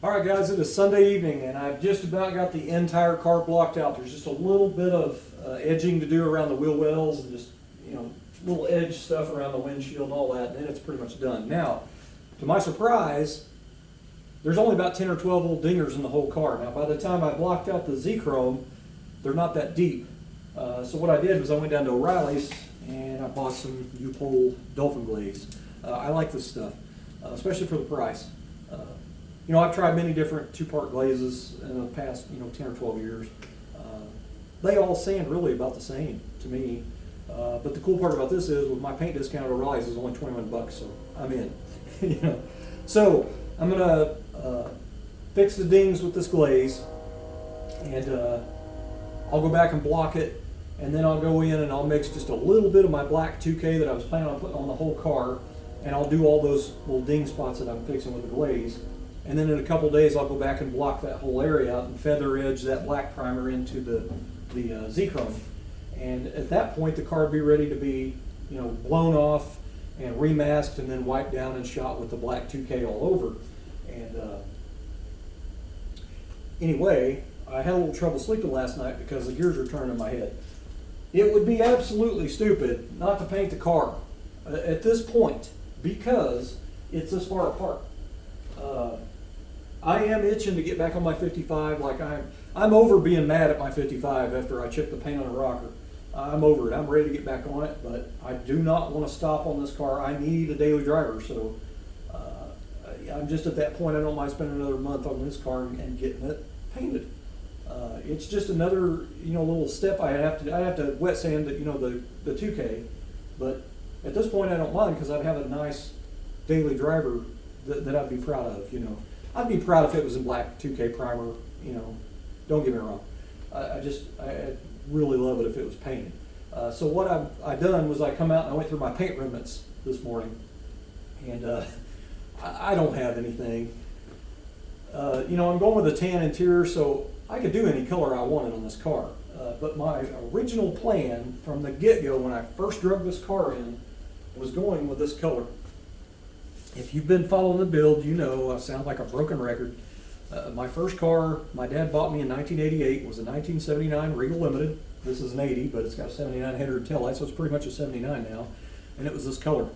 Alright guys, it is Sunday evening and I've just about got the entire car blocked out. There's just a little bit of edging to do around the wheel wells and just, little edge stuff around the windshield and all that, and then it's pretty much done. Now, to my surprise, there's only about 10 or 12 little dingers in the whole car. Now, by the time I blocked out the Z-Chrome, they're not that deep. So what I did was I went down to O'Reilly's and I bought some U-Pole Dolphin Glaze. I like this stuff, especially for the price. I've tried many different two-part glazes in the past, 10 or 12 years. They all sand really about the same to me. But the cool part about this is, with my paint discount at O'Reilly's is only 21 bucks, so I'm in. So I'm gonna fix the dings with this glaze, and I'll go back and block it, and then I'll go in and I'll mix just a little bit of my black 2K that I was planning on putting on the whole car, and I'll do all those little ding spots that I'm fixing with the glaze. And then in a couple days, I'll go back and block that whole area out and feather edge that black primer into the Z-Chrome. And at that point, the car will be ready to be, blown off and remasked and then wiped down and shot with the black 2K all over. And anyway, I had a little trouble sleeping last night because the gears were turning in my head. It would be absolutely stupid not to paint the car at this point because it's this far apart. I am itching to get back on my 55. Like I'm over being mad at my 55 after I chipped the paint on a rocker. I'm over it. I'm ready to get back on it, but I do not want to stop on this car. I need a daily driver, so I'm just at that point. I don't mind spending another month on this car and getting it painted. It's just another little step I have to wet sand the 2K, but at this point I don't mind because I'd have a nice daily driver that I'd be proud of. I'd be proud if it was in black 2K primer. Don't get me wrong. I really love it if it was painted. So what I done was I come out and I went through my paint remnants this morning, and I don't have anything. I'm going with a tan interior, so I could do any color I wanted on this car. But my original plan from the get-go when I first drug this car in was going with this color. If you've been following the build, I sound like a broken record. My first car my dad bought me in 1988 was a 1979 Regal Limited. This is an 80, but it's got a 79 header and taillight, so it's pretty much a 79 now. And it was this color.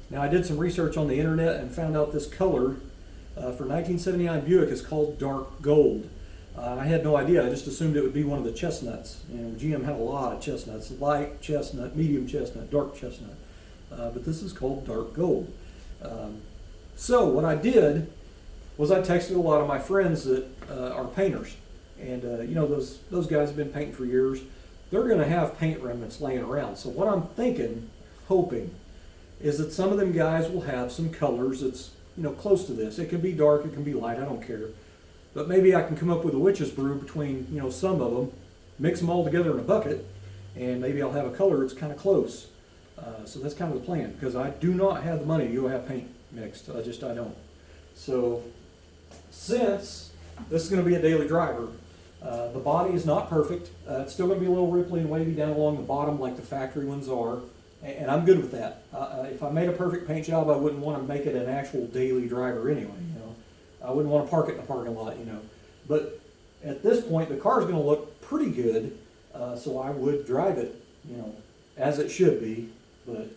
Now I did some research on the internet and found out this color for 1979 Buick is called dark gold. I had no idea. I just assumed it would be one of the chestnuts. GM had a lot of chestnuts: light chestnut, medium chestnut, dark chestnut. But this is called dark gold. So what I did was I texted a lot of my friends that are painters, and those guys have been painting for years. They're going to have paint remnants laying around. So what I'm hoping, is that some of them guys will have some colors that's close to this. It can be dark, it can be light, I don't care. But maybe I can come up with a witch's brew between some of them, mix them all together in a bucket, and maybe I'll have a color that's kind of close. So that's kind of the plan, because I do not have the money to go have paint mixed. I don't. So since this is going to be a daily driver, the body is not perfect. It's still going to be a little ripply and wavy down along the bottom like the factory ones are, and I'm good with that. If I made a perfect paint job, I wouldn't want to make it an actual daily driver anyway. I wouldn't want to park it in the parking lot. But at this point, the car is going to look pretty good, so I would drive it, as it should be. But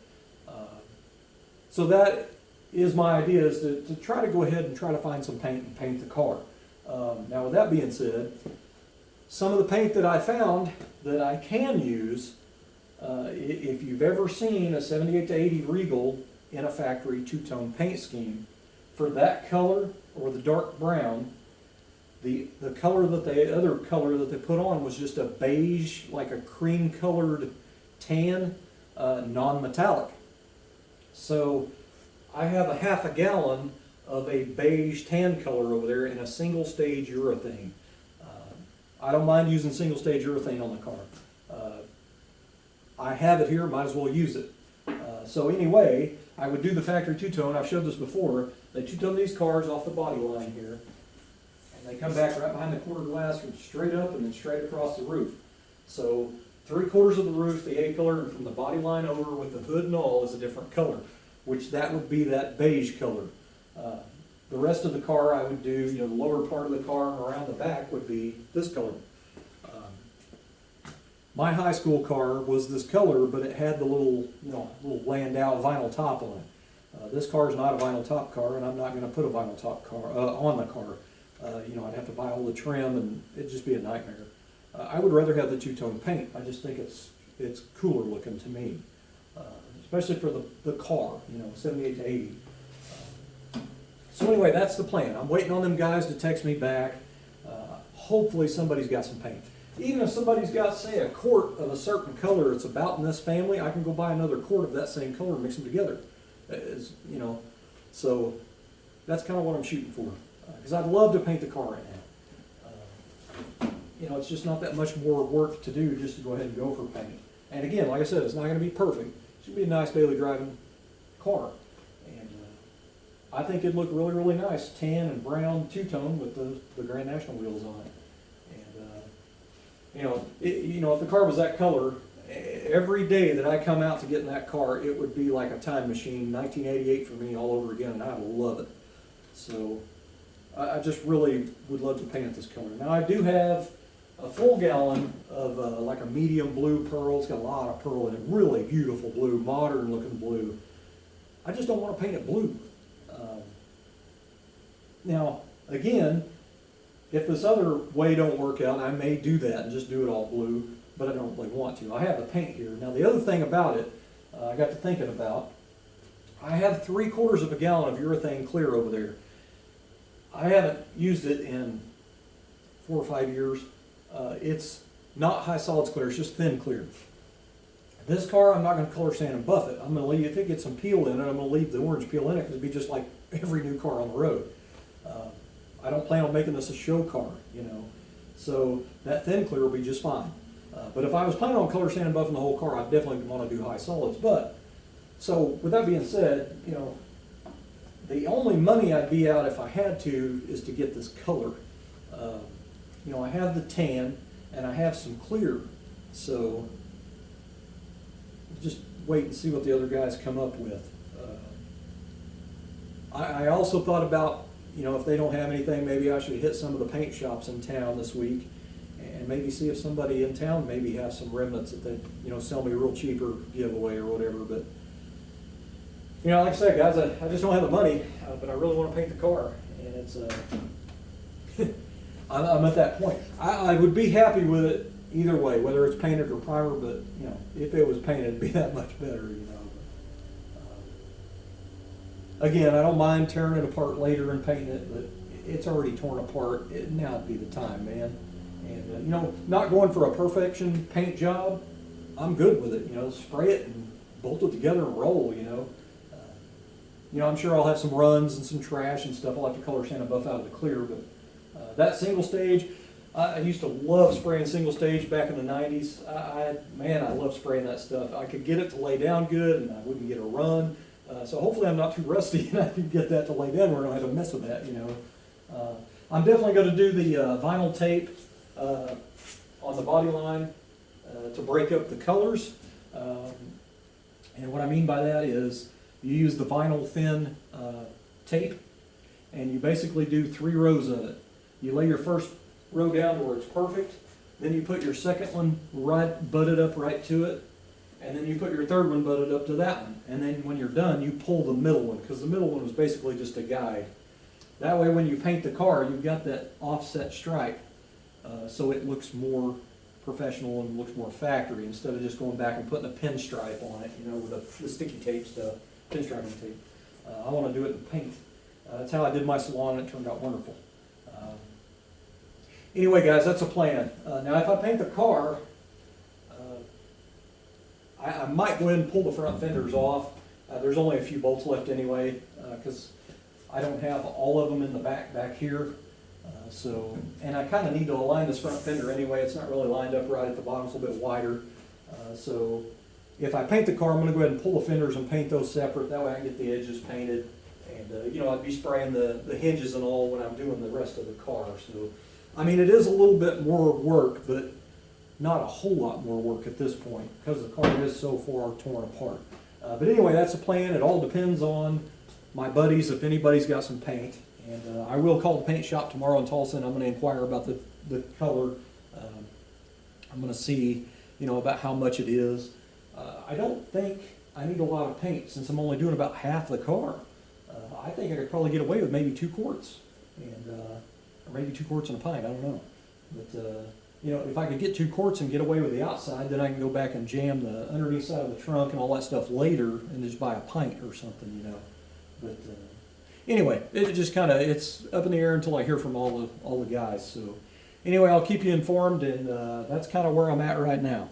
so that is my idea, is to try to go ahead and try to find some paint and paint the car. Now with that being said, some of the paint that I found that I can use, if you've ever seen a 78 to 80 Regal in a factory two-tone paint scheme, for that color or the dark brown, the other color that they put on was just a beige, like a cream colored tan, non-metallic. So I have a half a gallon of a beige tan color over there in a single stage urethane. I don't mind using single stage urethane on the car. I have it here, might as well use it. So anyway, I would do the factory two-tone. I've showed this before. They two-tone these cars off the body line here, and they come back right behind the quarter glass from straight up and then straight across the roof. So 3/4 of the roof, the A-pillar, and from the body line over with the hood and all is a different color, which that would be that beige color. The rest of the car I would do, you know, the lower part of the car and around the back would be this color. My high school car was this color, but it had the little, you know, little Landau vinyl top on it. This car is not a vinyl top car, and I'm not going to put a vinyl top car on the car. You know, I'd have to buy all the trim, and it'd just be a nightmare. I would rather have the two-tone paint. I just think it's cooler looking to me, especially for the car, you know, 78 to 80. So anyway, that's the plan. I'm waiting on them guys to text me back. Hopefully somebody's got some paint. Even if somebody's got, say, a quart of a certain color it's about in this family, I can go buy another quart of that same color and mix them together. You know, so that's kind of what I'm shooting for. Because I'd love to paint the car right now. You know, it's just not that much more work to do just to go ahead and go for paint. And again, like I said, it's not going to be perfect. It's going to be a nice daily driving car. And I think it'd look really, really nice, tan and brown two-tone with the Grand National wheels on it. You know, if the car was that color, every day that I come out to get in that car, it would be like a time machine, 1988 for me all over again, and I love it. So I just really would love to paint it this color. Now I do have a full gallon of like a medium blue pearl. It's got a lot of pearl in it, really beautiful blue, modern looking blue. I just don't want to paint it blue. Now, again, if this other way don't work out, I may do that and just do it all blue, but I don't really want to. I have the paint here. Now the other thing about it, I got to thinking about, I have 3/4 of a gallon of urethane clear over there. I haven't used it in 4 or 5 years. It's not high solids clear, it's just thin clear. This car, I'm not going to color sand and buff it. I'm going to leave, if it gets some peel in it, I'm going to leave the orange peel in it because it'd be just like every new car on the road. I don't plan on making this a show car, you know, so that thin clear will be just fine. But if I was planning on color sand and buffing the whole car, I'd definitely want to do high solids. But, so with that being said, you know, the only money I'd be out if I had to is to get this color. You know, I have the tan and I have some clear, so just wait and see what the other guys come up with. I also thought about, you know, if they don't have anything, maybe I should hit some of the paint shops in town this week and maybe see if somebody in town maybe has some remnants that they, you know, sell me real cheap or giveaway or whatever. But, you know, like I said, guys, I just don't have the money, but I really want to paint the car. And it's, I'm at that point. I would be happy with it either way, whether it's painted or primer, but, you know, if it was painted, it'd be that much better, you know. Again, I don't mind tearing it apart later and painting it, but it's already torn apart. Now would be the time, man. And, you know, not going for a perfection paint job, I'm good with it. You know, spray it and bolt it together and roll, you know. You know, I'm sure I'll have some runs and some trash and stuff. I'll have to color sand and buff out of the clear, but that single stage, I used to love spraying single stage back in the 90s. Man, I love spraying that stuff. I could get it to lay down good and I wouldn't get a run. So hopefully I'm not too rusty and I can get that to lay down where I don't have to mess with that, you know. I'm definitely going to do the vinyl tape on the body line to break up the colors. And what I mean by that is you use the vinyl thin tape and you basically do 3 rows of it. You lay your first row down where it's perfect, then you put your second one butted up right to it, and then you put your third one butted up to that one. And then when you're done, you pull the middle one, because the middle one was basically just a guide. That way when you paint the car, you've got that offset stripe, so it looks more professional and looks more factory, instead of just going back and putting a pinstripe on it, you know, with the sticky tape stuff, pinstriping tape. I want to do it in paint. That's how I did my salon, and it turned out wonderful. Anyway, guys, that's a plan. Now, if I paint the car, I might go ahead and pull the front fenders off. There's only a few bolts left anyway, because I don't have all of them in the back here. And I kind of need to align this front fender anyway. It's not really lined up right at the bottom. It's a little bit wider. So if I paint the car, I'm going to go ahead and pull the fenders and paint those separate. That way I can get the edges painted. And, you know, I'd be spraying the hinges and all when I'm doing the rest of the car. So, I mean, it is a little bit more work, but not a whole lot more work at this point because the car is so far torn apart. But anyway, that's a plan. It all depends on my buddies, if anybody's got some paint. And I will call the paint shop tomorrow in Tulsa, and I'm going to inquire about the color. I'm going to see, about how much it is. I don't think I need a lot of paint since I'm only doing about half the car. I think I could probably get away with maybe 2 quarts, or maybe 2 quarts and a pint. I don't know, but if I could get 2 quarts and get away with the outside, then I can go back and jam the underneath side of the trunk and all that stuff later, and just buy a pint or something, But anyway, it just it's up in the air until I hear from all the guys. So anyway, I'll keep you informed, and that's kind of where I'm at right now.